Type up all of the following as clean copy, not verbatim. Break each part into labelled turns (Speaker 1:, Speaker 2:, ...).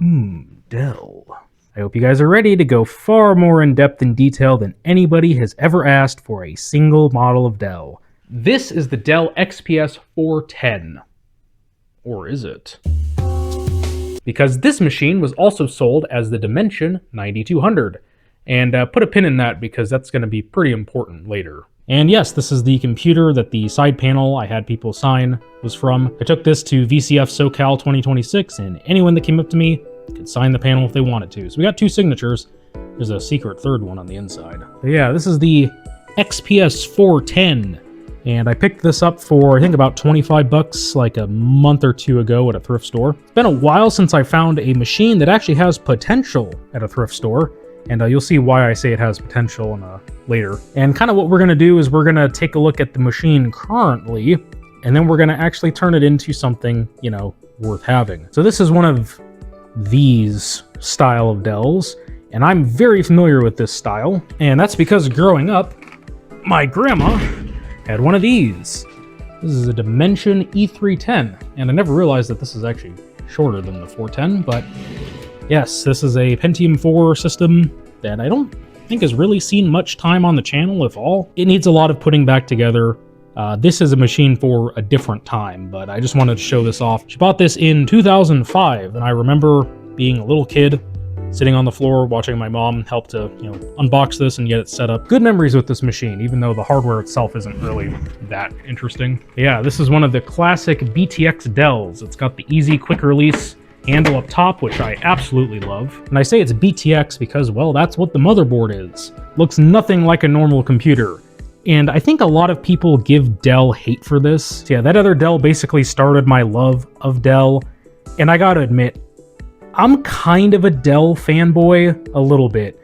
Speaker 1: Dell. I hope you guys are ready to go far more in depth and detail than anybody has ever asked for a single model of Dell. This is the Dell XPS 410. Or is it? Because this machine was also sold as the Dimension 9200. And put a pin in that because that's going to be pretty important later. And yes, this is the computer that the side panel I had people sign was from. I took this to VCF SoCal 2026, and anyone that came up to me could sign the panel if they wanted to. So we got 2 signatures. There's a secret third one on the inside. But yeah, this is the XPS 410. And I picked this up for, I think, about 25 bucks like a month or 2 ago at a thrift store. It's been a while since I found a machine that actually has potential at a thrift store. And you'll see why I say it has potential later. And kind of what we're going to do is we're going to take a look at the machine currently, and then we're going to actually turn it into something, worth having. So this is one of these style of Dells, and I'm very familiar with this style. And that's because growing up, my grandma had one of these. This is a Dimension E310, and I never realized that this is actually shorter than the 410, but yes, this is a Pentium 4 system that I don't think has really seen much time on the channel, if all. It needs a lot of putting back together. This is a machine for a different time, but I just wanted to show this off. She bought this in 2005, and I remember being a little kid, sitting on the floor watching my mom help to, unbox this and get it set up. Good memories with this machine, even though the hardware itself isn't really that interesting. Yeah, this is one of the classic BTX Dells. It's got the easy, quick release handle up top, which I absolutely love. And I say it's BTX because, well, that's what the motherboard is. Looks nothing like a normal computer. And I think a lot of people give Dell hate for this. So yeah, that other Dell basically started my love of Dell. And I gotta admit, I'm kind of a Dell fanboy, a little bit.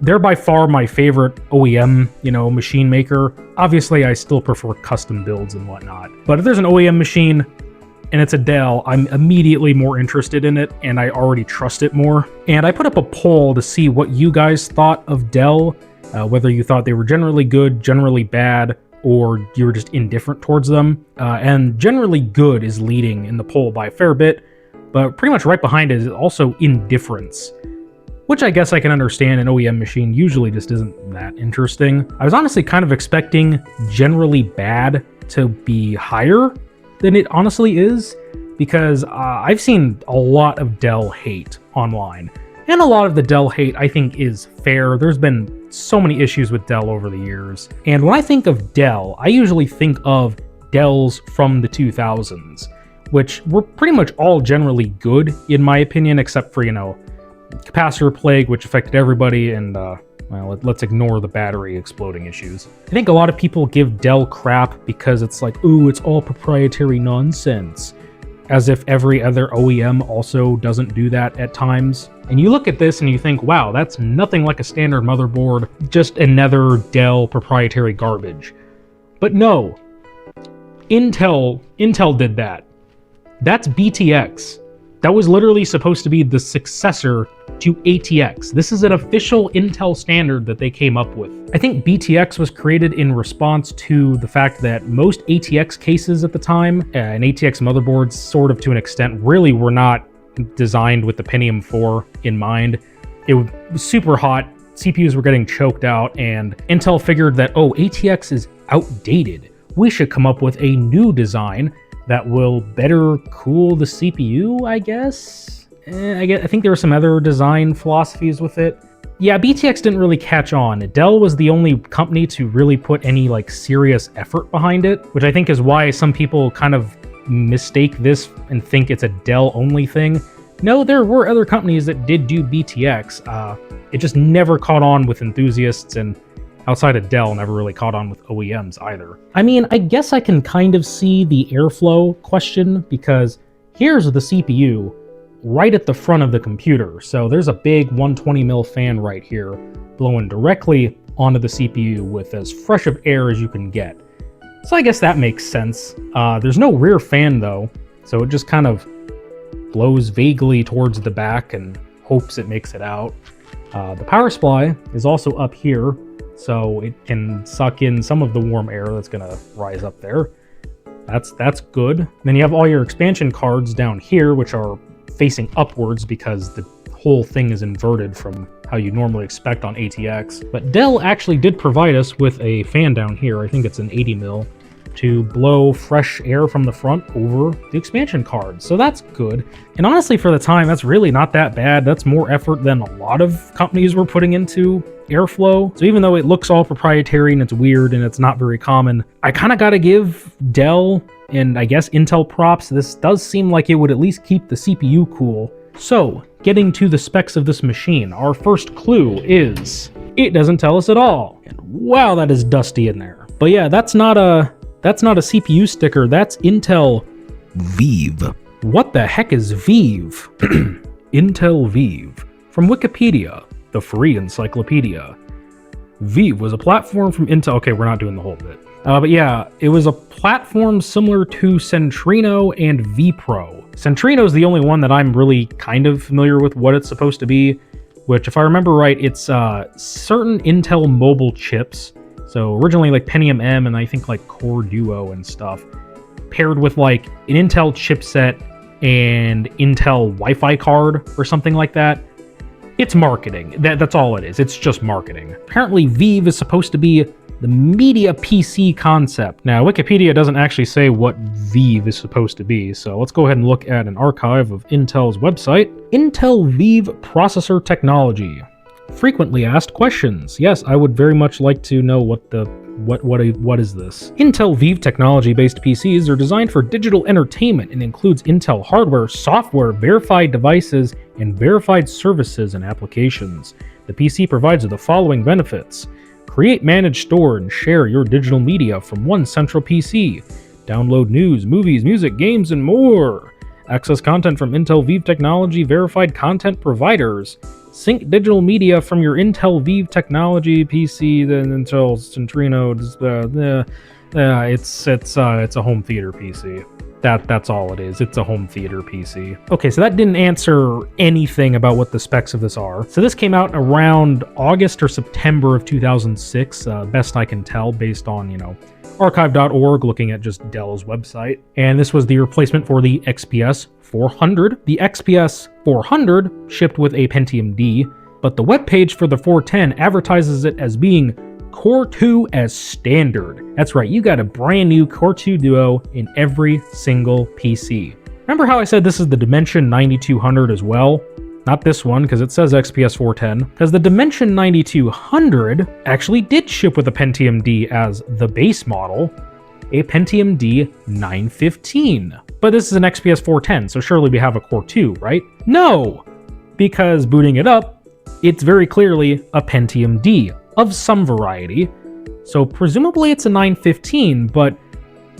Speaker 1: They're by far my favorite OEM, machine maker. Obviously, I still prefer custom builds and whatnot. But if there's an OEM machine, and it's a Dell, I'm immediately more interested in it, and I already trust it more. And I put up a poll to see what you guys thought of Dell, whether you thought they were generally good, generally bad, or you were just indifferent towards them. And generally good is leading in the poll by a fair bit, but pretty much right behind it is also indifference, which I guess I can understand. An OEM machine usually just isn't that interesting. I was honestly kind of expecting generally bad to be higher than it honestly is, because I've seen a lot of Dell hate online. And a lot of the Dell hate, I think, is fair. There's been so many issues with Dell over the years. And when I think of Dell, I usually think of Dells from the 2000s, which were pretty much all generally good, in my opinion, except for, capacitor plague, which affected everybody, and well, let's ignore the battery exploding issues. I think a lot of people give Dell crap because it's like, ooh, it's all proprietary nonsense. As if every other OEM also doesn't do that at times. And you look at this and you think, wow, that's nothing like a standard motherboard, just another Dell proprietary garbage. But no, Intel did that. That's BTX. That was literally supposed to be the successor to ATX. This is an official Intel standard that they came up with. I think BTX was created in response to the fact that most ATX cases at the time, and ATX motherboards sort of to an extent, really were not designed with the Pentium 4 in mind. It was super hot, CPUs were getting choked out, and Intel figured that, oh, ATX is outdated. We should come up with a new design that will better cool the CPU, I guess? I think there were some other design philosophies with it. Yeah, BTX didn't really catch on. Dell was the only company to really put any serious effort behind it, which I think is why some people kind of mistake this and think it's a Dell-only thing. No, there were other companies that did do BTX. It just never caught on with enthusiasts, and outside of Dell, never really caught on with OEMs either. I mean, I guess I can kind of see the airflow question, because here's the CPU right at the front of the computer. So there's a big 120mm fan right here blowing directly onto the CPU with as fresh of air as you can get. So I guess that makes sense. There's no rear fan though, so it just kind of blows vaguely towards the back and hopes it makes it out. The power supply is also up here, so it can suck in some of the warm air that's gonna rise up there. That's good. Then you have all your expansion cards down here, which are facing upwards because the whole thing is inverted from how you normally expect on ATX. But Dell actually did provide us with a fan down here, I think it's an 80 mil, to blow fresh air from the front over the expansion card. So that's good. And honestly, for the time, that's really not that bad. That's more effort than a lot of companies were putting into airflow. So even though it looks all proprietary and it's weird and it's not very common, I kind of got to give Dell and I guess Intel props. This does seem like it would at least keep the CPU cool. So, getting to the specs of this machine, our first clue is it doesn't tell us at all. And wow, that is dusty in there. But yeah, that's not a CPU sticker, that's Intel Vive. What the heck is Vive? Intel Vive. From Wikipedia, the free encyclopedia. Vive was a platform from Intel. Okay, we're not doing the whole bit. But yeah, it was a platform similar to Centrino and vPro. Centrino is the only one that I'm really kind of familiar with what it's supposed to be, which if I remember right, it's certain Intel mobile chips. So originally like Pentium M and I think like Core Duo and stuff, paired with like an Intel chipset and Intel Wi-Fi card or something like that. It's marketing. That's all it is. It's just marketing. Apparently Vive is supposed to be the media PC concept. Now, Wikipedia doesn't actually say what Vive is supposed to be, so let's go ahead and look at an archive of Intel's website. Intel Vive processor technology. Frequently asked questions. Yes, I would very much like to know what is this? Intel Vive technology-based PCs are designed for digital entertainment and includes Intel hardware, software, verified devices, and verified services and applications. The PC provides the following benefits. Create, manage, store, and share your digital media from one central PC. Download news, movies, music, games, and more. Access content from Intel Vive technology verified content providers. Sync digital media from your Intel Vive technology PC, then Intel Centrino. It's a home theater PC. That's all it is. It's a home theater PC. Okay, so that didn't answer anything about what the specs of this are. So this came out around August or September of 2006, best I can tell based on, archive.org, looking at just Dell's website. And this was the replacement for the XPS 400. The XPS 400 shipped with a Pentium D, but the webpage for the 410 advertises it as being Core 2 as standard. That's right, you got a brand new Core 2 Duo in every single PC. Remember how I said this is the Dimension 9200 as well? Not this one, because it says XPS 410, because the Dimension 9200 actually did ship with a Pentium D as the base model, a Pentium D 915. But this is an XPS 410, so surely we have a Core 2, right? No! Because booting it up, it's very clearly a Pentium D of some variety, so presumably it's a 915, but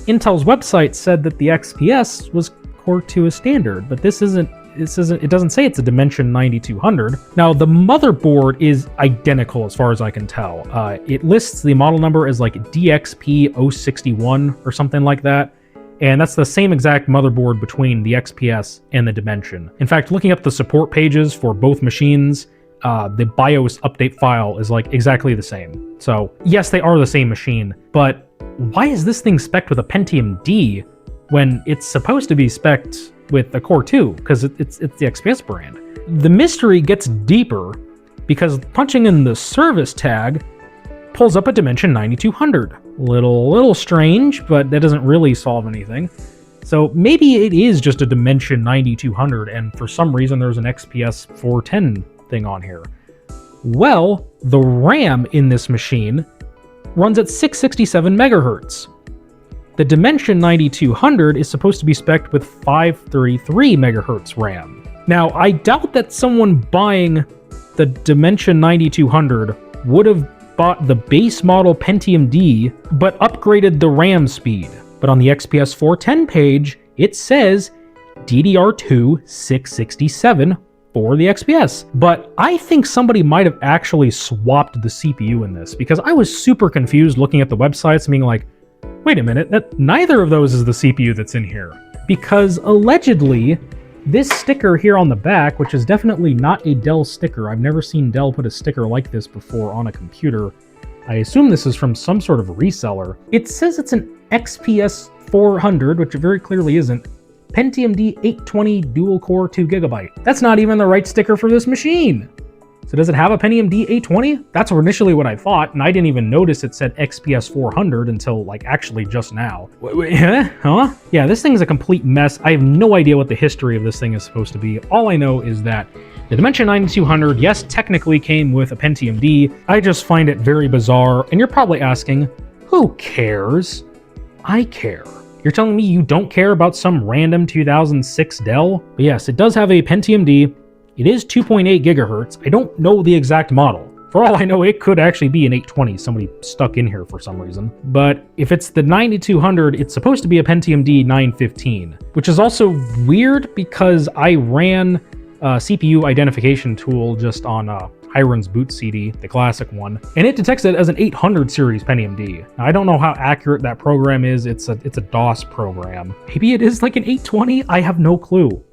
Speaker 1: Intel's website said that the XPS was Core 2 as standard, but this isn't, it doesn't say it's a Dimension 9200. Now, the motherboard is identical as far as I can tell. It lists the model number as like DXP061 or something like that, and that's the same exact motherboard between the XPS and the Dimension. In fact, looking up the support pages for both machines, the BIOS update file is like exactly the same. So yes, they are the same machine, but why is this thing spec'd with a Pentium D when it's supposed to be spec'd with a Core 2? Because it's the XPS brand. The mystery gets deeper because punching in the service tag pulls up a Dimension 9200. Little strange, but that doesn't really solve anything. So maybe it is just a Dimension 9200, and for some reason there's an XPS 410 thing on here. Well, the RAM in this machine runs at 667 megahertz. The Dimension 9200 is supposed to be spec'd with 533 megahertz RAM. Now, I doubt that someone buying the Dimension 9200 would have bought the base model Pentium D, but upgraded the RAM speed. But on the XPS 410 page, it says DDR2 667 for the XPS. But I think somebody might have actually swapped the CPU in this, because I was super confused looking at the websites and being like, wait a minute, neither of those is the CPU that's in here. Because allegedly, this sticker here on the back, which is definitely not a Dell sticker, I've never seen Dell put a sticker like this before on a computer. I assume this is from some sort of reseller. It says it's an XPS 400, which it very clearly isn't, Pentium D 820 dual core 2GB. That's not even the right sticker for this machine. So does it have a Pentium D 820? That's initially what I thought, and I didn't even notice it said XPS 400 until like actually just now. Wait, huh? Yeah, this thing's a complete mess. I have no idea what the history of this thing is supposed to be. All I know is that the Dimension 9200, yes, technically came with a Pentium D. I just find it very bizarre, and you're probably asking, who cares? I care. You're telling me you don't care about some random 2006 Dell? But yes, it does have a Pentium D. It is 2.8 gigahertz. I don't know the exact model. For all I know, it could actually be an 820. Somebody stuck in here for some reason. But if it's the 9200, it's supposed to be a Pentium D 915, which is also weird because I ran a CPU identification tool just on Hiron's boot CD, the classic one, and it detects it as an 800 series Pentium D. Now, I don't know how accurate that program is. It's a DOS program. Maybe it is like an 820. I have no clue.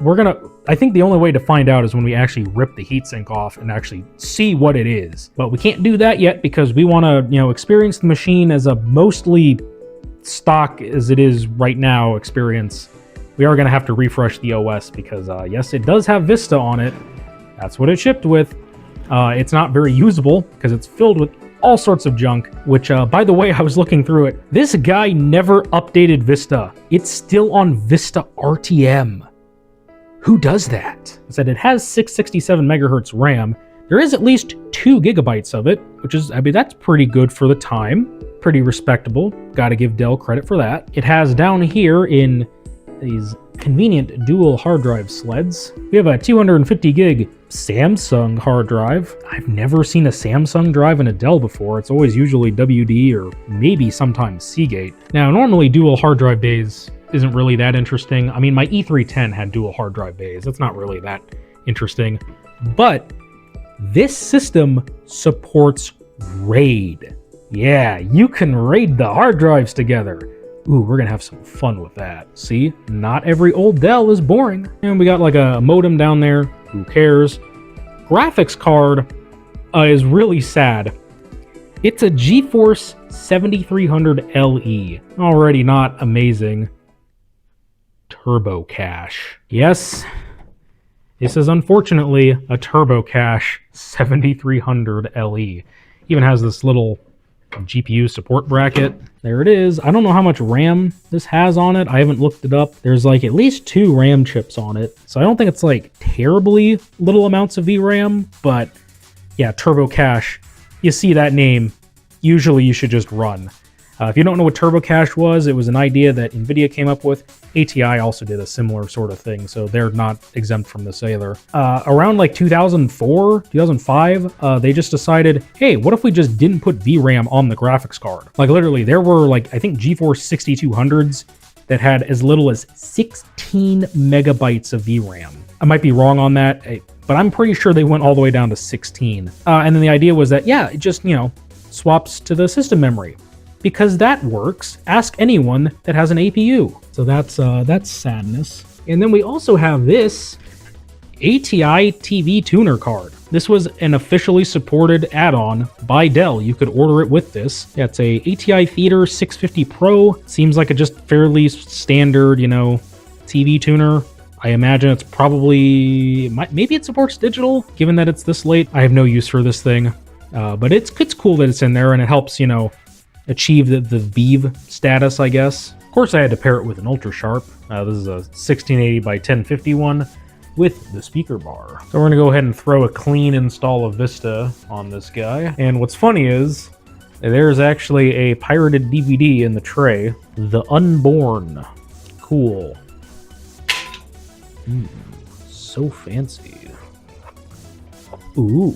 Speaker 1: I think the only way to find out is when we actually rip the heatsink off and actually see what it is. But we can't do that yet because we want to, experience the machine as a mostly stock as it is right now experience. We are going to have to refresh the OS because, yes, it does have Vista on it. That's what it shipped with. It's not very usable because it's filled with all sorts of junk, which, by the way, I was looking through it. This guy never updated Vista. It's still on Vista RTM. Who does that? It said it has 667 megahertz RAM. There is at least 2 gigabytes of it, which is, that's pretty good for the time. Pretty respectable. Gotta give Dell credit for that. It has down here in these convenient dual hard drive sleds. We have a 250 gig Samsung hard drive. I've never seen a Samsung drive in a Dell before. It's always usually WD or maybe sometimes Seagate. Now, normally dual hard drive bays isn't really that interesting. I mean, my E310 had dual hard drive bays. That's not really that interesting. But this system supports RAID. Yeah, you can RAID the hard drives together. Ooh, we're gonna have some fun with that. See, not every old Dell is boring. And we got like a modem down there. Who cares? Graphics card is really sad. It's a GeForce 7300 LE. Already not amazing. Turbo cache. Yes, this is unfortunately a turbo cache 7300 LE. Even has this little GPU support bracket. There it is. I don't know how much RAM this has on it. I haven't looked it up. There's like at least 2 RAM chips on it. So I don't think it's like terribly little amounts of VRAM, but yeah, turbo cache. You see that name, usually you should just run. If you don't know what turbo cache was, it was an idea that NVIDIA came up with. ATI also did a similar sort of thing, so they're not exempt from this either. Around like 2004, 2005, they just decided, hey, what if we just didn't put VRAM on the graphics card? Like literally, there were like, I think GeForce 6200s that had as little as 16 megabytes of VRAM. I might be wrong on that, but I'm pretty sure they went all the way down to 16. And then the idea was that, yeah, it just, swaps to the system memory. Because that works. Ask anyone that has an APU. So that's sadness. And then we also have this ATI TV tuner card. This was an officially supported add-on by Dell. You could order it with this. Yeah, it's a ATI Theater 650 Pro. Seems like a just fairly standard, TV tuner. I imagine it's probably, maybe it supports digital, given that it's this late. I have no use for this thing. But it's cool that it's in there, and it helps, achieve the VEEV status, I guess. Of course, I had to pair it with an ultra sharp. This is a 1680 by 1051 with the speaker bar. So we're gonna go ahead and throw a clean install of Vista on this guy. And what's funny is there's actually a pirated DVD in the tray, The Unborn. Cool. So fancy. Ooh.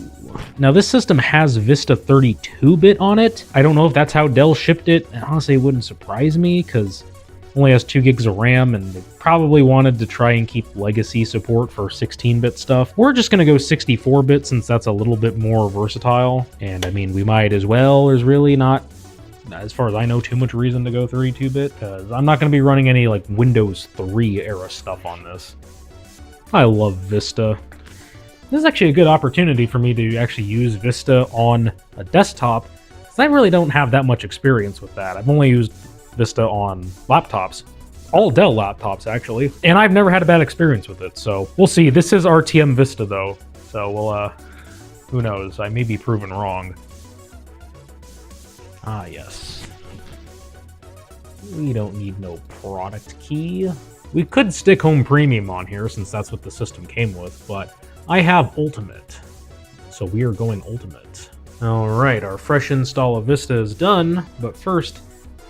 Speaker 1: Now this system has Vista 32-bit on it. I don't know if that's how Dell shipped it. And honestly, it wouldn't surprise me because it only has 2 gigs of RAM, and they probably wanted to try and keep legacy support for 16-bit stuff. We're just going to go 64-bit since that's a little bit more versatile. And I mean, we might as well. There's really not, as far as I know, too much reason to go 32-bit because I'm not going to be running any like Windows 3 era stuff on this. I love Vista. This is actually a good opportunity for me to actually use Vista on a desktop, because I really don't have that much experience with that. I've only used Vista on laptops. all Dell laptops, actually. And I've never had a bad experience with it, so we'll see. This is RTM Vista, though, so we'll, who knows? I may be proven wrong. Ah, yes. We don't need no product key. We could stick Home Premium on here, since that's what the system came with, but I have Ultimate, so we are going Ultimate. Alright, our fresh install of Vista is done, but first,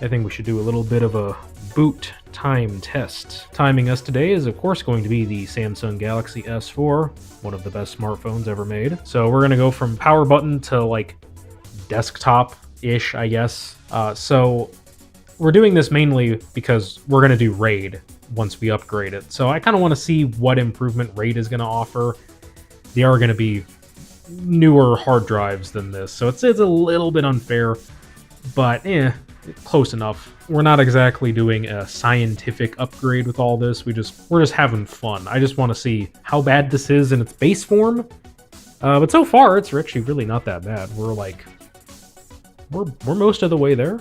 Speaker 1: I think we should do a little bit of a boot time test. Timing us today is of course going to be the Samsung Galaxy S4, one of the best smartphones ever made. So we're gonna go from power button to like desktop-ish, I guess. So we're doing this mainly because we're gonna do RAID once we upgrade it. So I kind of want to see what improvement RAID is gonna offer. They are gonna be newer hard drives than this, so it's a little bit unfair, but close enough. We're not exactly doing a scientific upgrade with all this. We're just having fun. I just want to see how bad this is in its base form. But so far, it's actually really not that bad. We're most of the way there.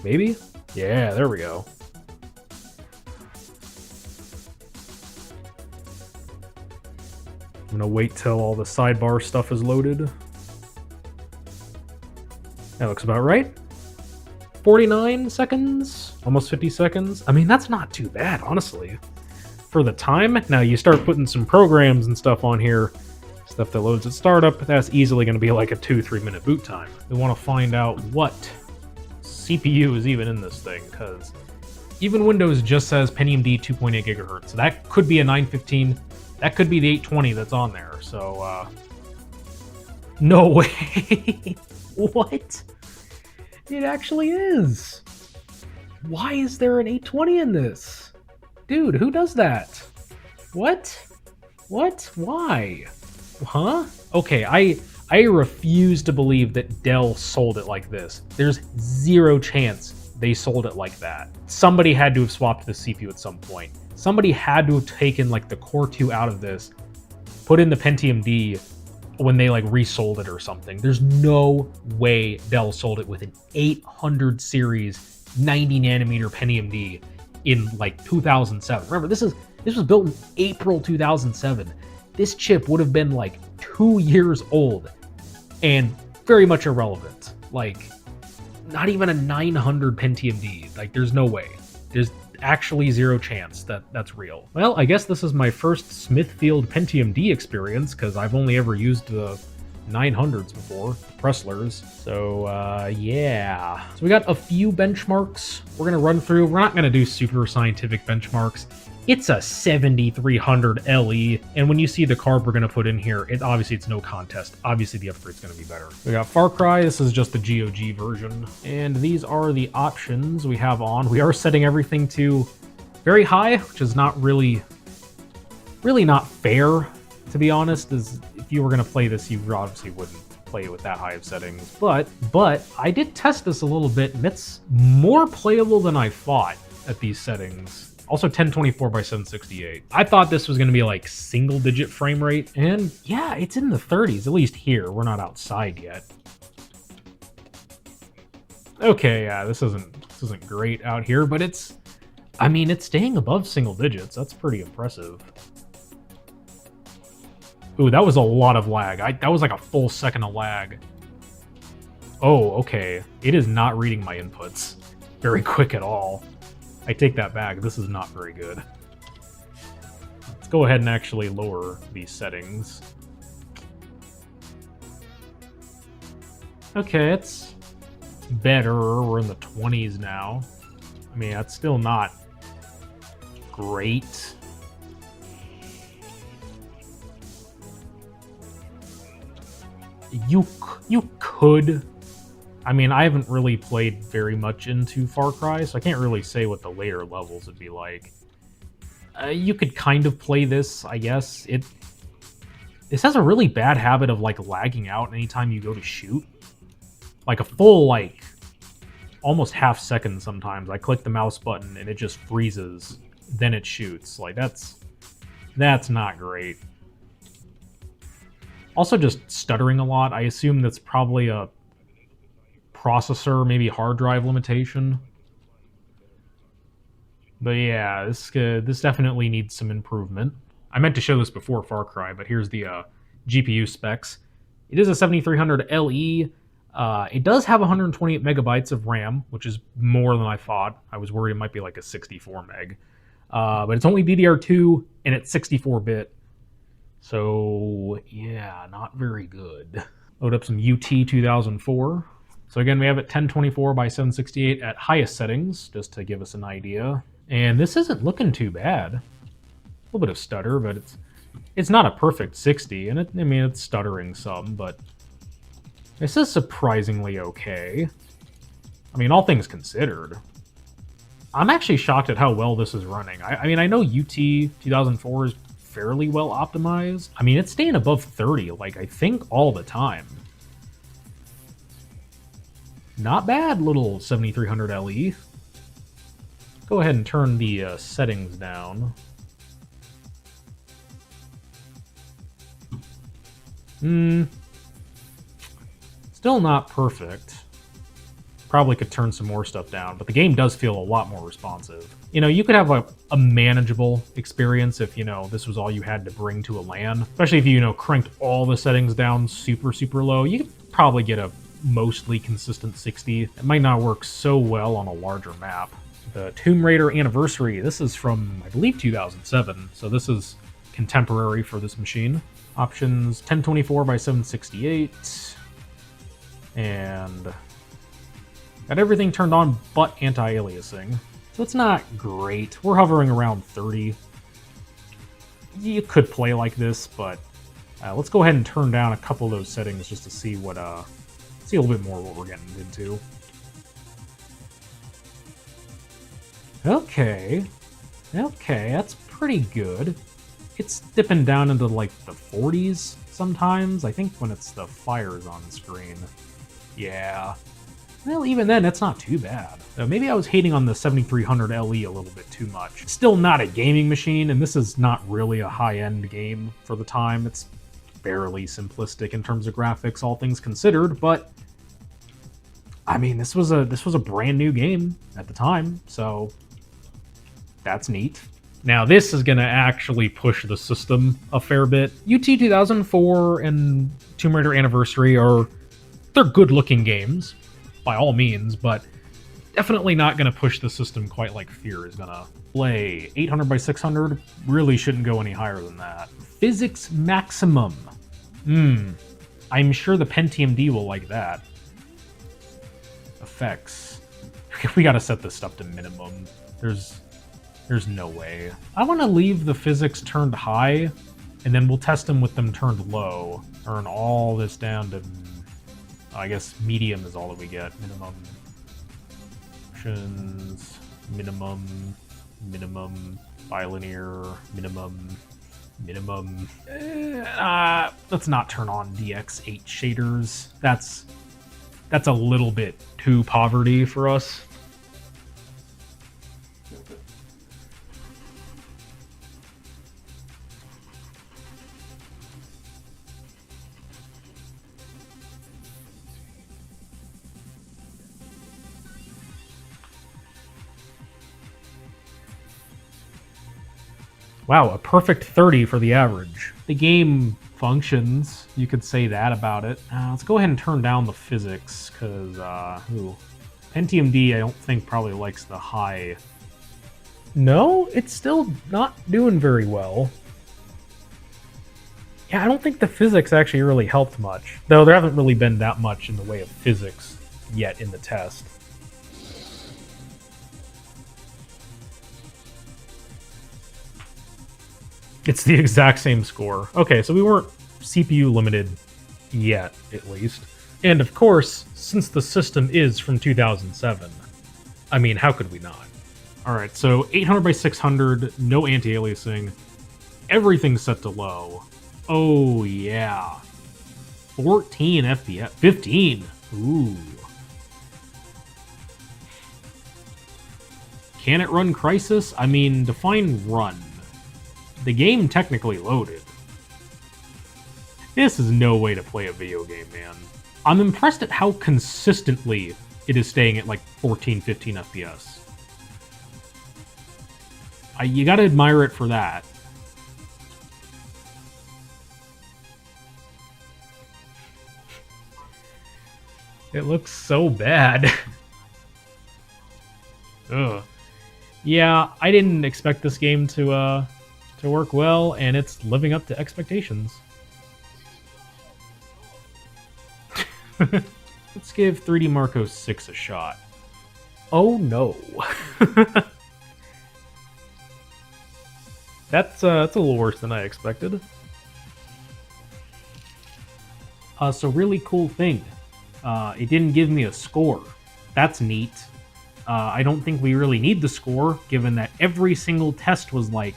Speaker 1: Maybe? Yeah, there we go. I'm gonna wait till all the sidebar stuff is loaded. That looks about right. 49 seconds, almost 50 seconds. I mean, that's not too bad, honestly, for the time. Now you start putting some programs and stuff on here, stuff that loads at startup, that's easily going to be like a 2-3 minute boot time. We want to find out what CPU is even in this thing, because even Windows just says Pentium D 2.8 gigahertz. So that could be a 915, that could be the 820 that's on there, so no way. What? It actually is. Why is there an 820 in this? Dude, who does that? What? What? Why? Huh? Okay, I refuse to believe that Dell sold it like this. There's zero chance they sold it like that. Somebody had to have swapped the CPU at some point. Somebody had to have taken like the Core 2 out of this, put in the Pentium D when they like resold it or something. There's no way Dell sold it with an 800 series 90 nanometer Pentium D in like 2007. Remember, this was built in April 2007. This chip would have been like 2 years old and very much irrelevant. Like, not even a 900 Pentium D. Like, there's no way. There's actually zero chance that that's real. Well, I guess this is my first Smithfield Pentium D experience, because I've only ever used the 900s before, Presslers. So, yeah. So we got a few benchmarks we're going to run through. We're not going to do super scientific benchmarks. It's a 7300 LE, and when you see the card we're going to put in here, obviously it's no contest. Obviously the upgrade's going to be better. We got Far Cry. This is just the GOG version, and these are the options we have on. We are setting everything to very high, which is not really not fair, to be honest. As if you were going to play this, you obviously wouldn't play it with that high of settings. But I did test this a little bit, and it's more playable than I thought at these settings. Also 1024 by 768. I thought this was going to be like single digit frame rate, and yeah, it's in the 30s, at least here. We're not outside yet. Okay, yeah, this isn't great out here, but it's staying above single digits. That's pretty impressive. Ooh, that was a lot of lag. That was like a full second of lag. Oh, okay. It is not reading my inputs very quick at all. I take that back. This is not very good. Let's go ahead and actually lower these settings. Okay, it's better. We're in the 20s now. I mean, that's still not great. You could... I mean, I haven't really played very much into Far Cry, so I can't really say what the later levels would be like. You could kind of play this, I guess. This has a really bad habit of, like, lagging out anytime you go to shoot. Like, a full, like, almost half second sometimes. I click the mouse button and it just freezes. Then it shoots. Like, that's not great. Also just stuttering a lot. I assume that's probably a processor, maybe hard drive limitation. But yeah, this definitely needs some improvement. I meant to show this before Far Cry, but here's the GPU specs. It is a 7300 LE. It does have 128 megabytes of RAM, which is more than I thought. I was worried it might be like a 64 meg. But it's only DDR2 and it's 64-bit. So yeah, not very good. Load up some UT 2004. So again, we have it 1024 by 768 at highest settings, just to give us an idea. And this isn't looking too bad. A little bit of stutter, but it's not a perfect 60, and I mean it's stuttering some, but this is surprisingly okay. I mean, all things considered. I'm actually shocked at how well this is running. I mean, I know UT 2004 is fairly well optimized. I mean, it's staying above 30, like, I think all the time. Not bad, little 7300 LE. Go ahead and turn the settings down. Still not perfect. Probably could turn some more stuff down, but the game does feel a lot more responsive. You know, you could have a manageable experience if, you know, this was all you had to bring to a LAN. Especially if you, cranked all the settings down super, super low. You could probably get a mostly consistent 60. It might not work so well on a larger map. The Tomb Raider Anniversary, this is from, I believe, 2007, so this is contemporary for this machine. Options 1024 by 768, and got everything turned on but anti-aliasing. So it's not great. We're hovering around 30. You could play like this, but let's go ahead and turn down a couple of those settings just to see what see a little bit more what we're getting into. Okay, that's pretty good. It's dipping down into like the 40s sometimes. I think when it's the fires on screen. Yeah. Well, even then, it's not too bad. Maybe I was hating on the 7300 LE a little bit too much. Still not a gaming machine, and this is not really a high-end game for the time. It's fairly simplistic in terms of graphics, all things considered, but I mean, this was a brand new game at the time, so that's neat. Now, this is going to actually push the system a fair bit. UT 2004 and Tomb Raider Anniversary they're good-looking games, by all means, but definitely not going to push the system quite like Fear is going to. Play 800 by 600 really shouldn't go any higher than that. Physics maximum. I'm sure the Pentium D will like that. Effects. We got to set this stuff to minimum. There's no way. I want to leave the physics turned high, and then we'll test them with them turned low. Turn all this down to, I guess, medium is all that we get. Minimum. Options. Minimum. Bilinear. Minimum. Let's not turn on DX8 shaders. That's a little bit too poverty for us. Wow, a perfect 30 for the average. The game functions, you could say that about it. Let's go ahead and turn down the physics, because, Pentium D I don't think probably likes the high. No, it's still not doing very well. Yeah, I don't think the physics actually really helped much. Though there haven't really been that much in the way of physics yet in the test. It's the exact same score. Okay, so we weren't CPU limited yet, at least. And of course, since the system is from 2007, I mean, how could we not? Alright, so 800 by 600, no anti-aliasing, everything's set to low. Oh yeah. 14 FPS, 15, ooh. Can it run Crysis? I mean, define run. The game technically loaded. This is no way to play a video game, man. I'm impressed at how consistently it is staying at like 14, 15 FPS. You gotta admire it for that. It looks so bad. Ugh. Yeah, I didn't expect this game to work well, and it's living up to expectations. Let's give 3D Marco 6 a shot. Oh no. That's a little worse than I expected. So really cool thing. It didn't give me a score. That's neat. I don't think we really need the score, given that every single test was like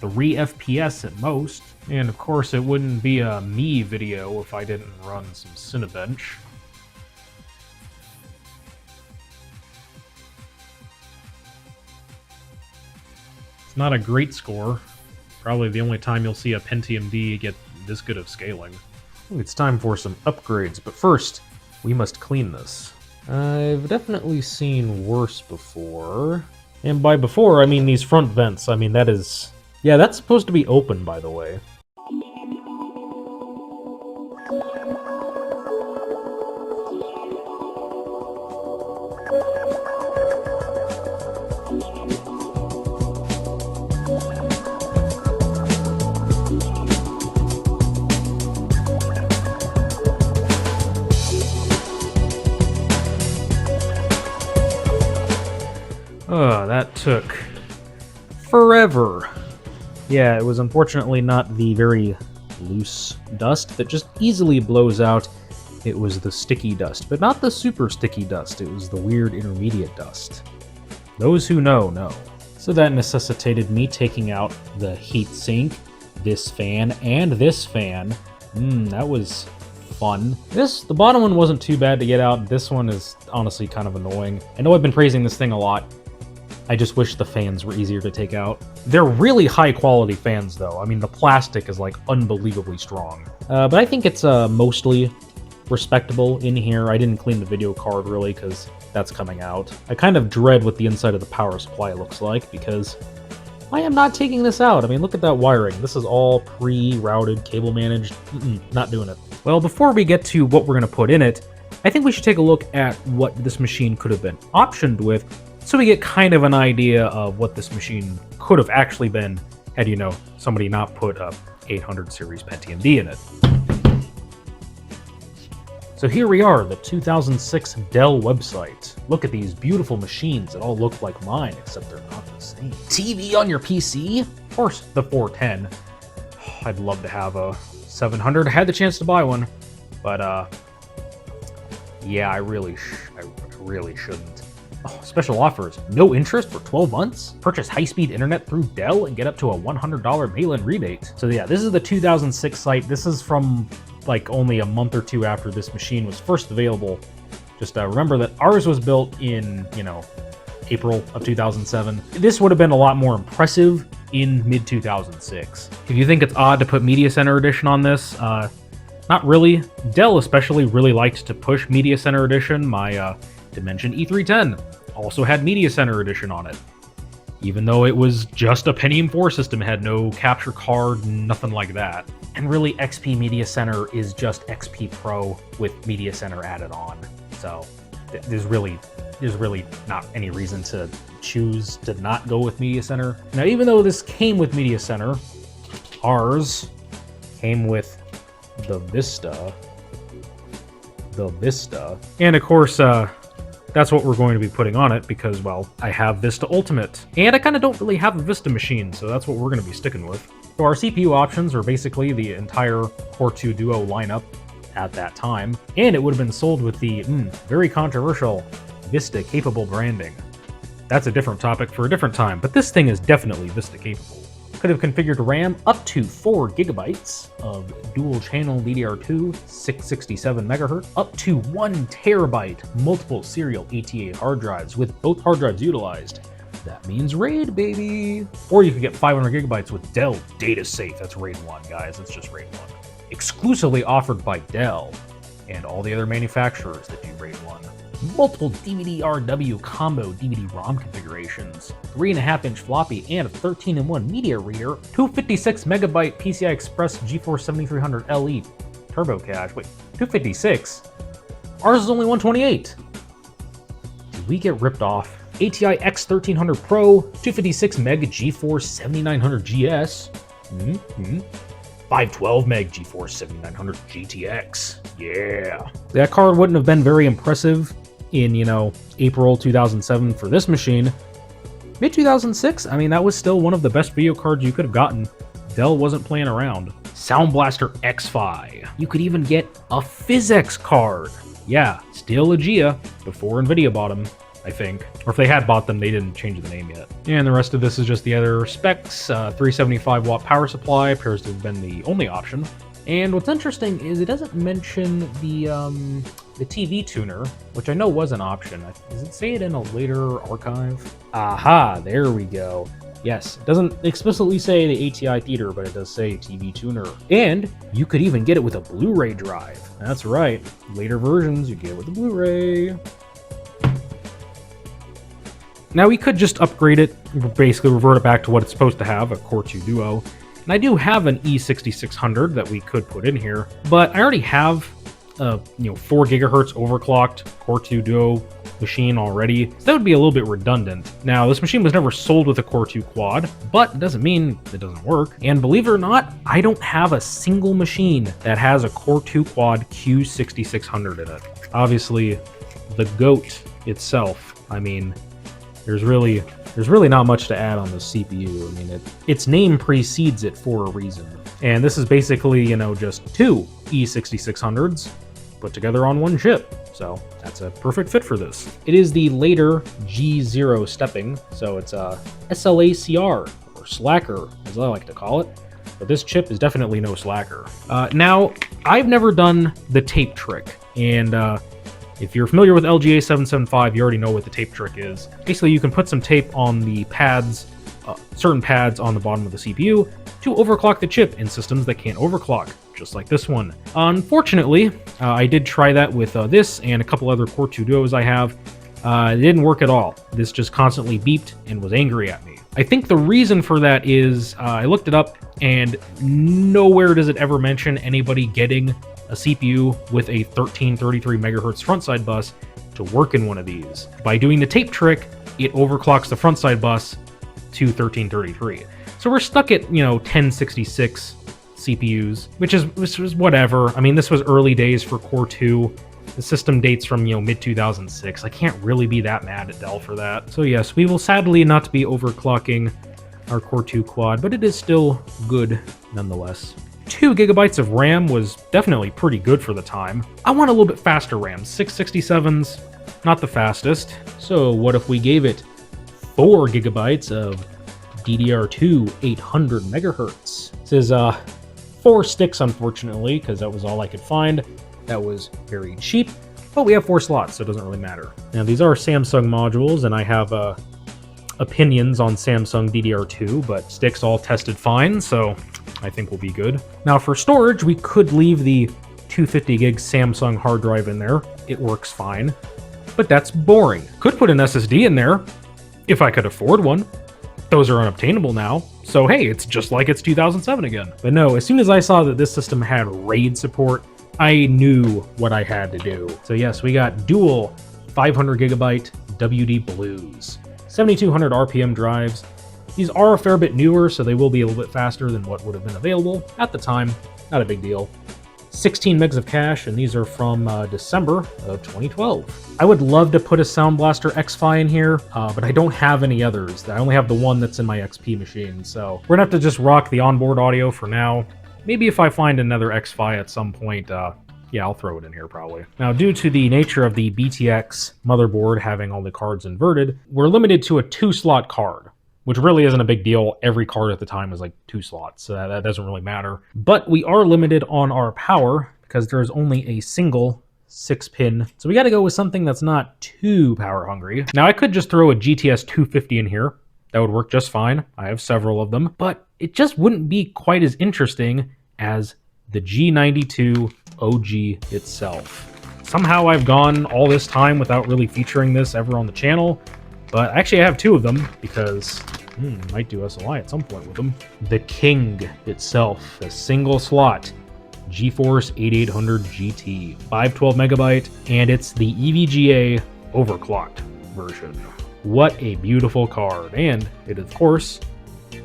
Speaker 1: 3 FPS at most. And of course, it wouldn't be a me video if I didn't run some Cinebench. It's not a great score. Probably the only time you'll see a Pentium D get this good of scaling. It's time for some upgrades, but first, we must clean this. I've definitely seen worse before. And by before, I mean these front vents. I mean, that is... Yeah, that's supposed to be open, by the way. That took forever. Yeah, it was unfortunately not the very loose dust that just easily blows out. It was the sticky dust, but not the super sticky dust. It was the weird intermediate dust. Those who know, know. So that necessitated me taking out the heatsink, this fan, and this fan. That was fun. The bottom one wasn't too bad to get out. This one is honestly kind of annoying. I know I've been praising this thing a lot. I just wish the fans were easier to take out. They're really high quality fans though. I mean, the plastic is like unbelievably strong. But I think it's mostly respectable in here. I didn't clean the video card really because that's coming out. I kind of dread what the inside of the power supply looks like because I am not taking this out. I mean, look at that wiring. This is all pre-routed, cable managed. Not doing it. Well, before we get to what we're gonna put in it, I think we should take a look at what this machine could have been optioned with, so we get kind of an idea of what this machine could have actually been had, you know, somebody not put a 800 series Pentium D in it. So here we are, the 2006 Dell website. Look at these beautiful machines that all look like mine, except they're not the same. TV on your PC? Of course, the 410. I'd love to have a 700. I had the chance to buy one, but yeah, I really shouldn't. Oh, special offers. No interest for 12 months? Purchase high-speed internet through Dell and get up to a $100 mail-in rebate. So yeah, this is the 2006 site. This is from like only a month or two after this machine was first available. Just remember that ours was built in, you know, April of 2007. This would have been a lot more impressive in mid-2006. If you think it's odd to put Media Center Edition on this, not really. Dell especially really liked to push Media Center Edition. My Dimension E310 also had Media Center Edition on it. Even though it was just a Pentium 4 system, it had no capture card, nothing like that. And really, XP Media Center is just XP Pro with Media Center added on. So there's really not any reason to choose to not go with Media Center. Now, even though this came with Media Center, ours came with the Vista. And of course, that's what we're going to be putting on it because, well, I have Vista Ultimate. And I kind of don't really have a Vista machine, so that's what we're going to be sticking with. So our CPU options are basically the entire Core 2 Duo lineup at that time. And it would have been sold with the very controversial Vista capable branding. That's a different topic for a different time, but this thing is definitely Vista capable. Could have configured RAM up to 4 gigabytes of dual-channel DDR2, 667 MHz, up to 1 terabyte multiple serial ATA hard drives with both hard drives utilized. That means RAID, baby! Or you could get 500 gigabytes with Dell Data Safe. That's RAID 1, guys. That's just RAID 1. Exclusively offered by Dell and all the other manufacturers that do RAID 1. multiple DVD-RW combo DVD-ROM configurations, 3.5-inch floppy, and a 13-in-1 media reader, 256 megabyte PCI Express GeForce 7300 LE Turbo Cache. Wait, 256? Ours is only 128. Did we get ripped off? ATI X1300 Pro, 256 meg GeForce 7900 GS. 512 meg GeForce 7900 GTX. Yeah. That card wouldn't have been very impressive in, April 2007 for this machine. Mid 2006, I mean, that was still one of the best video cards you could have gotten. Dell wasn't playing around. Sound Blaster X-Fi. You could even get a PhysX card. Yeah, still a Gia before Nvidia bought them, I think. Or if they had bought them, they didn't change the name yet. And the rest of this is just the other specs. 375 watt power supply appears to have been the only option. And what's interesting is it doesn't mention the TV tuner, which I know was an option. Does it say it in a later archive? Aha, there we go. Yes, it doesn't explicitly say the ATI Theater, but it does say TV tuner. And you could even get it with a Blu-ray drive. That's right. Later versions, you get it with a Blu-ray. Now we could just upgrade it, basically revert it back to what it's supposed to have, a Core 2 Duo. And I do have an E6600 that we could put in here, but I already have a 4 gigahertz overclocked Core 2 Duo machine already, so that would be a little bit redundant. Now, this machine was never sold with a Core 2 Quad, but it doesn't mean it doesn't work. And believe it or not, I don't have a single machine that has a Core 2 Quad Q6600 in it. Obviously, the GOAT itself, I mean, there's really not much to add on the CPU. I mean, its name precedes it for a reason. And this is basically, just two E6600s put together on one chip. So that's a perfect fit for this. It is the later G0 stepping, so it's a SLACR, or slacker, as I like to call it. But this chip is definitely no slacker. Now, I've never done the tape trick, and if you're familiar with LGA 775, you already know what the tape trick is. Basically, you can put some tape on the pads, certain pads on the bottom of the CPU, to overclock the chip in systems that can't overclock, just like this one. Unfortunately, I did try that with this and a couple other Core 2 Duos I have. It didn't work at all. This just constantly beeped and was angry at me. I think the reason for that is, I looked it up, and nowhere does it ever mention anybody getting a CPU with a 1333 megahertz frontside bus to work in one of these. By doing the tape trick, it overclocks the frontside bus to 1333. So we're stuck at, 1066 CPUs, which is whatever. I mean, this was early days for Core 2. The system dates from, mid-2006. I can't really be that mad at Dell for that. So yes, we will sadly not be overclocking our Core 2 Quad, but it is still good nonetheless. 2 gigabytes of RAM was definitely pretty good for the time. I want a little bit faster RAM. 667's not the fastest. So what if we gave it 4 gigabytes of DDR2 800 megahertz? This is 4 sticks, unfortunately, because that was all I could find. That was very cheap, but we have 4 slots, so it doesn't really matter. Now, these are Samsung modules, and I have opinions on Samsung DDR2, but sticks all tested fine, so I think we'll be good. Now, for storage, we could leave the 250 gig Samsung hard drive in there. It works fine, but that's boring. Could put an SSD in there, if I could afford one. Those are unobtainable now, so hey, it's just like it's 2007 again. But no, as soon as I saw that this system had RAID support, I knew what I had to do. So yes, we got dual 500 gigabyte WD Blues, 7200 RPM drives. These are a fair bit newer, so they will be a little bit faster than what would have been available at the time. Not a big deal. 16 megs of cache, and these are from December of 2012. I would love to put a Sound Blaster X-Fi in here, but I don't have any others. I only have the one that's in my XP machine, so we're gonna have to just rock the onboard audio for now. Maybe if I find another X-Fi at some point, yeah, I'll throw it in here probably. Now, due to the nature of the BTX motherboard having all the cards inverted, we're limited to a 2-slot card, which really isn't a big deal. Every card at the time was like 2 slots, so that doesn't really matter. But we are limited on our power because there's only a single 6-pin. So we got to go with something that's not too power hungry. Now, I could just throw a GTS 250 in here. That would work just fine. I have several of them, but it just wouldn't be quite as interesting as the G92 OG itself. somehow I've gone all this time without really featuring this ever on the channel, but actually I have two of them because might do SLI at some point with them. The King itself, a single slot GeForce 8800 GT, 512 megabyte, and it's the EVGA overclocked version. What a beautiful card, and it of course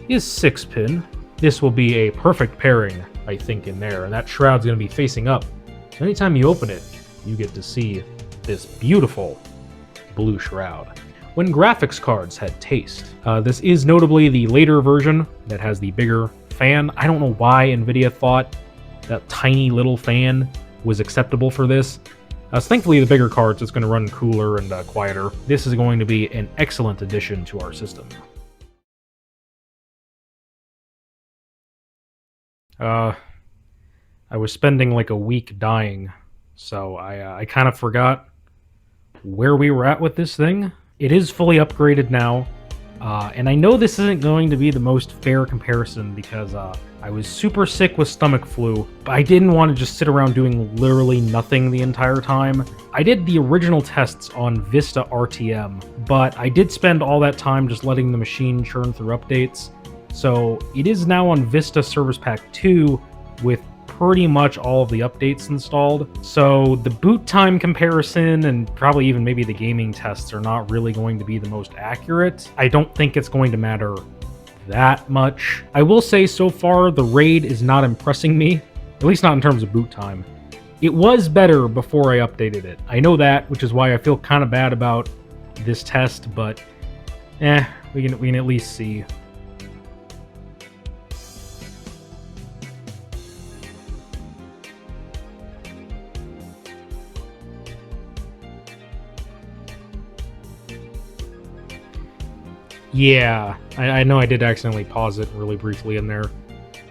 Speaker 1: is 6-pin. This will be a perfect pairing, I think, in there, and that shroud's going to be facing up. So anytime you open it, you get to see this beautiful blue shroud. When graphics cards had taste, this is notably the later version that has the bigger fan. I don't know why NVIDIA thought that tiny little fan was acceptable for this. Thankfully, the bigger cards, it's going to run cooler and quieter. This is going to be an excellent addition to our system. I was spending like a week dying, so I kind of forgot where we were at with this thing. It is fully upgraded now, and I know this isn't going to be the most fair comparison because I was super sick with stomach flu, but I didn't want to just sit around doing literally nothing the entire time. I did the original tests on Vista RTM, but I did spend all that time just letting the machine churn through updates. So it is now on Vista Service Pack 2 with pretty much all of the updates installed. So the boot time comparison and probably even maybe the gaming tests are not really going to be the most accurate. I don't think it's going to matter that much. I will say so far the RAID is not impressing me, at least not in terms of boot time. It was better before I updated it. I know that, which is why I feel kind of bad about this test, but we can at least see. Yeah, I know I did accidentally pause it really briefly in there.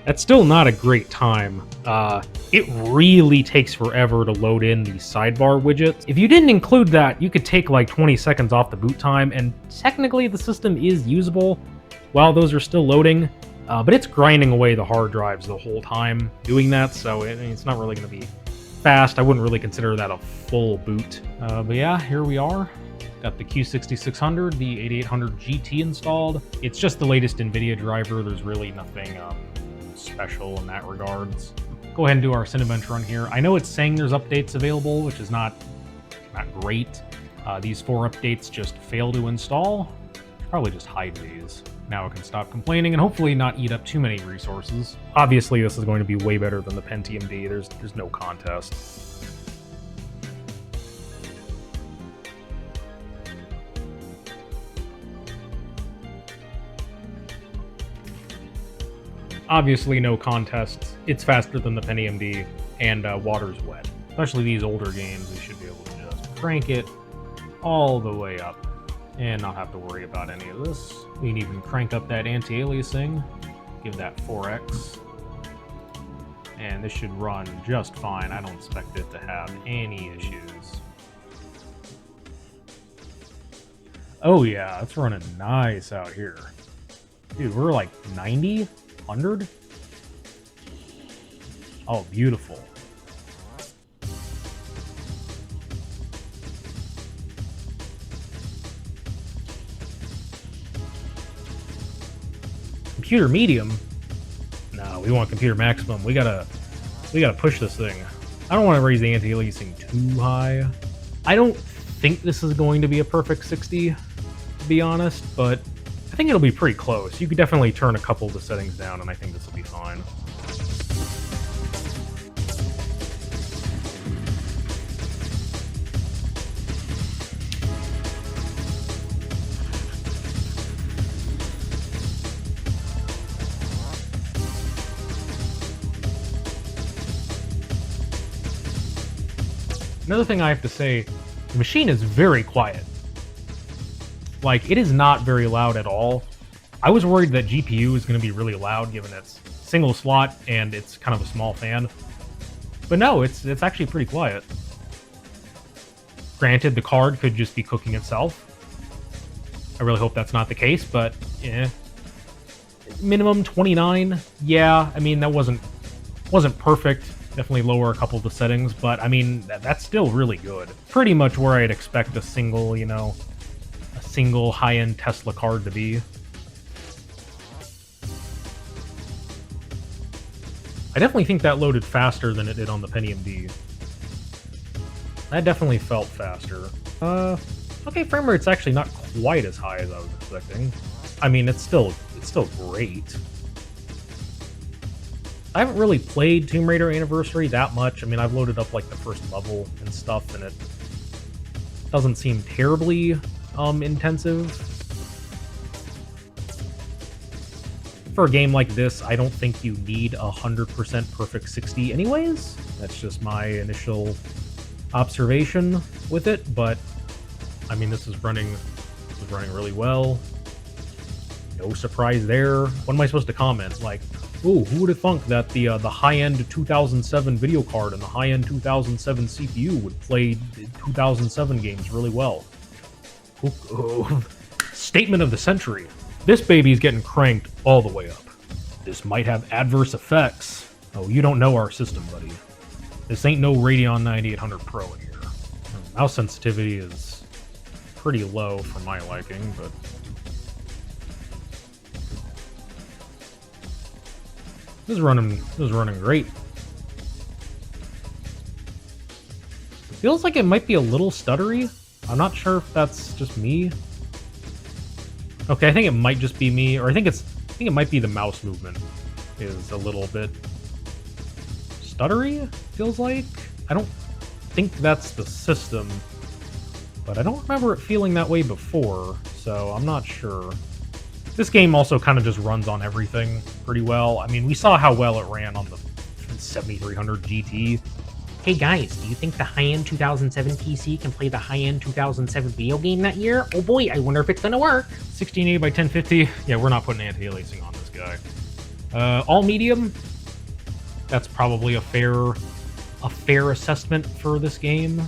Speaker 1: That's still not a great time. It really takes forever to load in the sidebar widgets. If you didn't include that, you could take like 20 seconds off the boot time, and technically the system is usable while those are still loading, but it's grinding away the hard drives the whole time doing that, so it's not really going to be fast. I wouldn't really consider that a full boot. But yeah, here we are. Got the Q6600, the 8800 GT installed. It's just the latest NVIDIA driver. There's really nothing special in that regards. Go ahead and do our Cinebench run here. I know it's saying there's updates available, which is not great. These 4 updates just fail to install. Probably just hide these. Now it can stop complaining and hopefully not eat up too many resources. Obviously, this is going to be way better than the Pentium D. There's no contest. Obviously, no contest. It's faster than the Pentium D, and water's wet. Especially these older games, we should be able to just crank it all the way up and not have to worry about any of this. We can even crank up that anti-aliasing, give that 4x, and this should run just fine. I don't expect it to have any issues. Oh yeah, it's running nice out here. Dude, we're like 90? 100? Oh, beautiful. Computer medium? No, we want computer maximum. We gotta push this thing. I don't want to raise the anti-aliasing too high. I don't think this is going to be a perfect 60, to be honest, but I think it'll be pretty close. You could definitely turn a couple of the settings down, and I think this will be fine. Another thing I have to say, the machine is very quiet. Like, it is not very loud at all. I was worried that GPU is going to be really loud given its single slot and it's kind of a small fan. But no, it's actually pretty quiet. Granted, the card could just be cooking itself. I really hope that's not the case, but yeah. Minimum 29. Yeah, I mean, that wasn't perfect. Definitely lower a couple of the settings, but I mean, that's still really good. Pretty much where I'd expect a single, you know, a single high-end Tesla card to be. I definitely think that loaded faster than it did on the Pentium D. That definitely felt faster. Okay, frame rate's actually not quite as high as I was expecting. I mean, it's still great. I haven't really played Tomb Raider Anniversary that much. I mean, I've loaded up like the first level and stuff, and it doesn't seem terribly intensive. For a game like this, I don't think you need 100% perfect 60 anyways. That's just my initial observation with it, but I mean, this is running really well. No surprise there. What am I supposed to comment? Like, ooh, who would have thunk that the high-end 2007 video card and the high-end 2007 CPU would play 2007 games really well? Ooh. Statement of the century. This baby's getting cranked all the way up. This might have adverse effects. Oh, you don't know our system, buddy. This ain't no Radeon 9800 Pro in here. Mouse sensitivity is pretty low for my liking, but this is running great. It feels like it might be a little stuttery. I'm not sure if that's just me. Okay, I think it might just be me, or I think it might be the mouse movement is a little bit stuttery, feels like. I don't think that's the system, but I don't remember it feeling that way before, so I'm not sure. This game also kind of just runs on everything pretty well. I mean, we saw how well it ran on the 7300 GT. Hey guys, do you think the high-end 2007 PC can play the high-end 2007 video game that year? Oh boy, I wonder if it's gonna work. 1680 by 1050. Yeah, we're not putting anti-aliasing on this guy. All medium. That's probably a fair assessment for this game.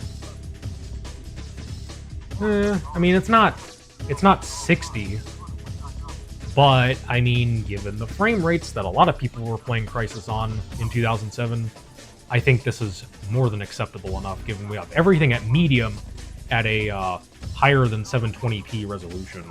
Speaker 1: I mean, it's not 60. But, I mean, given the frame rates that a lot of people were playing Crysis on in 2007, I think this is more than acceptable enough, given we have everything at medium at a higher than 720p resolution.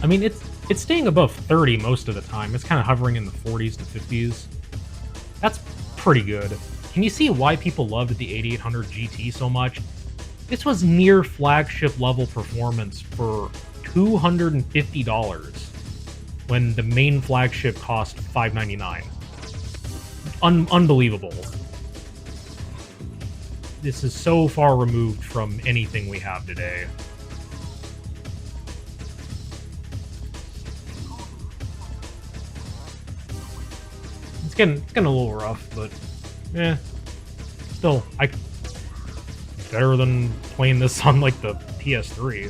Speaker 1: I mean, it's staying above 30 most of the time. It's kind of hovering in the 40s to 50s. That's pretty good. Can you see why people loved the 8800 GT so much? This was near flagship level performance for $250 when the main flagship cost $599. Unbelievable. This is so far removed from anything we have today. It's getting a little rough, but still, better than playing this on like the PS3.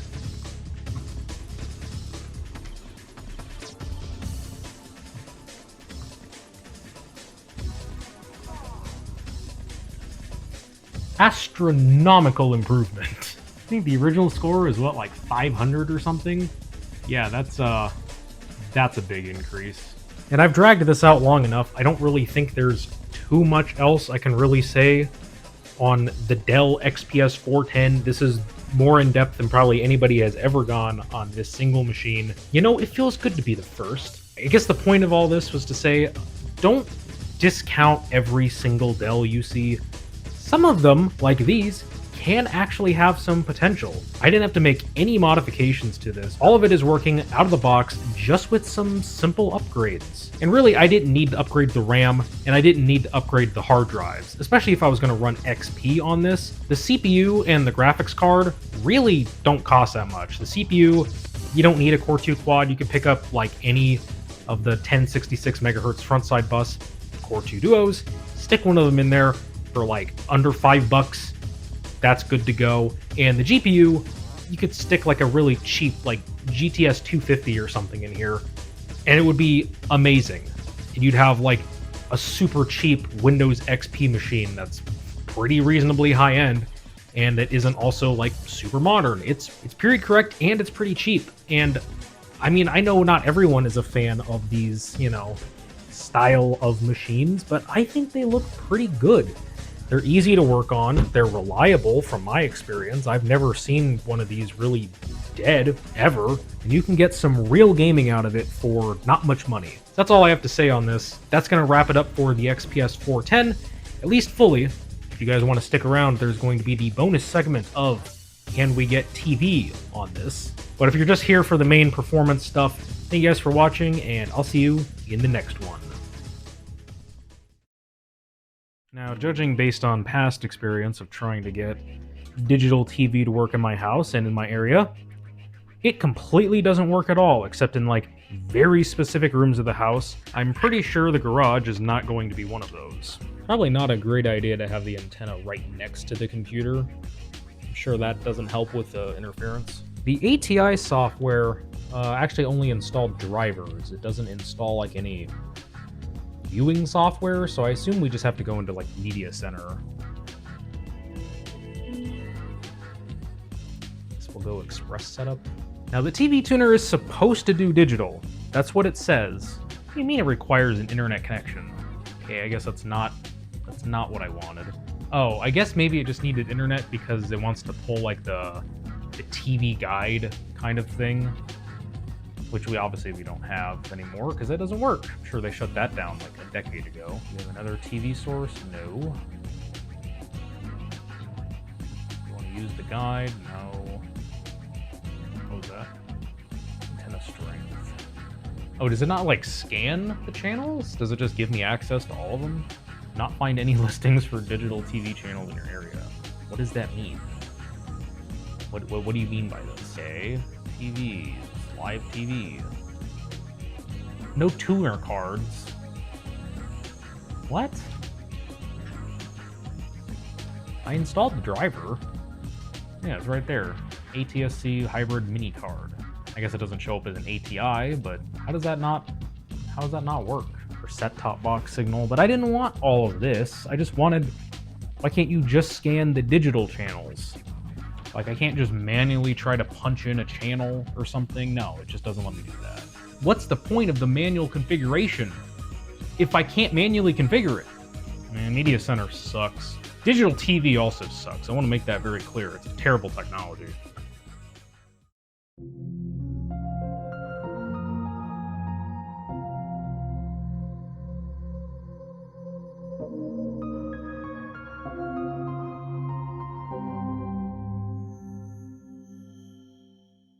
Speaker 1: Astronomical improvement. I think the original score is what, like 500 or something? Yeah, that's a big increase. And I've dragged this out long enough. I don't really think there's too much else I can really say on the Dell XPS 410. This is more in-depth than probably anybody has ever gone on this single machine. You know, it feels good to be the first. I guess the point of all this was to say, don't discount every single Dell you see. Some of them, like these, can actually have some potential. I didn't have to make any modifications to this. All of it is working out of the box just with some simple upgrades. And really, I didn't need to upgrade the RAM, and I didn't need to upgrade the hard drives, especially if I was going to run XP on this. The CPU and the graphics card really don't cost that much. The CPU, you don't need a Core 2 quad. You can pick up like any of the 1066 megahertz frontside bus Core 2 Duos, stick one of them in there for like under $5, that's good to go. And the GPU, you could stick like a really cheap, like GTS 250 or something in here, and it would be amazing. And you'd have like a super cheap Windows XP machine that's pretty reasonably high end, and that isn't also like super modern. It's period correct and it's pretty cheap. And I mean, I know not everyone is a fan of these, you know, style of machines, but I think they look pretty good. They're easy to work on. They're reliable from my experience. I've never seen one of these really dead, ever. And you can get some real gaming out of it for not much money. That's all I have to say on this. That's going to wrap it up for the XPS 410, at least fully. If you guys want to stick around, there's going to be the bonus segment of Can We Get TV on this. But if you're just here for the main performance stuff, thank you guys for watching, and I'll see you in the next one. Now, judging based on past experience of trying to get digital TV to work in my house and in my area, it completely doesn't work at all, except in like very specific rooms of the house. I'm pretty sure the garage is not going to be one of those. Probably not a great idea to have the antenna right next to the computer. I'm sure that doesn't help with the interference. The ATI software actually only installed drivers. It doesn't install like any viewing software, so I assume we just have to go into like Media Center. Guess we'll go Express Setup. Now the TV tuner is supposed to do digital. That's what it says. What do you mean it requires an internet connection? Okay, I guess that's not what I wanted. Oh, I guess maybe it just needed internet because it wants to pull like the TV guide kind of thing, which we don't have anymore because that doesn't work. I'm sure they shut that down like a decade ago. We have another TV source? No. You want to use the guide? No. What was that? Antenna strength. Oh, does it not like scan the channels? Does it just give me access to all of them? Not find any listings for digital TV channels in your area. What does that mean? What do you mean by this? Okay, TVs. Live TV. No tuner cards. What? I installed the driver. Yeah, it's right there. ATSC hybrid mini card. I guess it doesn't show up as an ATI, but how does that not work? For set-top box signal, but I didn't want all of this. I just wanted, why can't you just scan the digital channels? Like, I can't just manually try to punch in a channel or something. No, it just doesn't let me do that. What's the point of the manual configuration if I can't manually configure it? Man, Media Center sucks. Digital TV also sucks. I want to make that very clear. It's a terrible technology.